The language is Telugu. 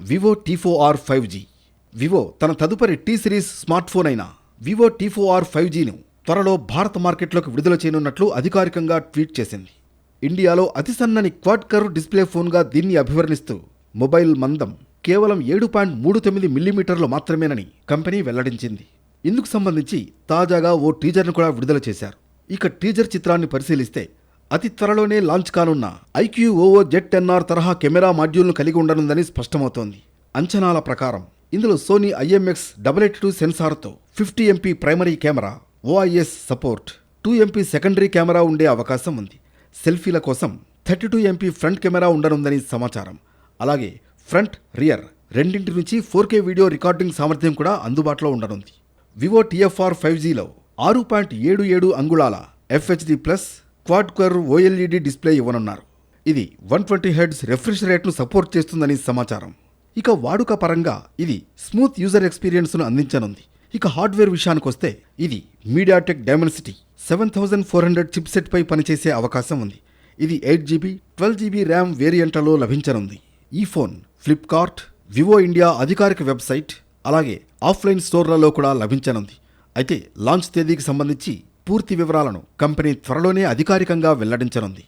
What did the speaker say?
Vivo T4R 5G. వివో తన తదుపరి టీ సిరీస్ స్మార్ట్ ఫోన్ అయిన వివో T4R 5Gను త్వరలో భారత మార్కెట్లోకి విడుదల చేయనున్నట్లు అధికారికంగా ట్వీట్ చేసింది. ఇండియాలో అతి సన్నని క్వాడ్ కర్వ్ డిస్ప్లే ఫోన్గా దీన్ని అభివర్ణిస్తూ మొబైల్ మందం కేవలం 7.39 మిల్లీమీటర్లు మాత్రమేనని కంపెనీ వెల్లడించింది. ఇందుకు సంబంధించి తాజాగా ఓ టీజర్ను కూడా విడుదల చేశారు. ఇక టీజర్ చిత్రాన్ని పరిశీలిస్తే అతి త్వరలోనే లాంచ్ కానున్న IQOO Z10R తరహా కెమెరా మాడ్యూల్ను కలిగి ఉండనుందని స్పష్టమవుతోంది. అంచనాల ప్రకారం ఇందులో సోనీ IMX882 సెన్సార్తో 50 MP primary camera, OIS support, 2 MP secondary camera ఉండే అవకాశం ఉంది. సెల్ఫీల కోసం 32 MP ఫ్రంట్ కెమెరా ఉండనుందని సమాచారం. అలాగే ఫ్రంట్, రియర్ రెండింటి నుంచి 4K వీడియో రికార్డింగ్ సామర్థ్యం కూడా అందుబాటులో ఉండనుంది. వివో TFR 5Gలో 6.77 అంగుళాల FHD+ quad curve OLED display ఇవ్వనున్నారు. ఇది 120 Hz రిఫ్రెష్ రేట్ను సపోర్ట్ చేస్తుందని సమాచారం. ఇక వాడుక పరంగా ఇది స్మూత్ యూజర్ ఎక్స్పీరియన్స్ను అందించనుంది. ఇక హార్డ్వేర్ విషయానికొస్తే ఇది మీడియాటెక్ డైమెన్సిటీ 7400 చిప్సెట్ పై పనిచేసే అవకాశం ఉంది. ఇది 8GB 12GB ర్యామ్ వేరియంట్లలో లభించనుంది. ఈ ఫోన్ ఫ్లిప్కార్ట్, వివో ఇండియా అధికారిక వెబ్సైట్, అలాగే ఆఫ్లైన్ స్టోర్లలో కూడా లభించనుంది. అయితే లాంచ్ తేదీకి సంబంధించి పూర్తి వివరాలను కంపెనీ త్వరలోనే అధికారికంగా వెల్లడించనుంది.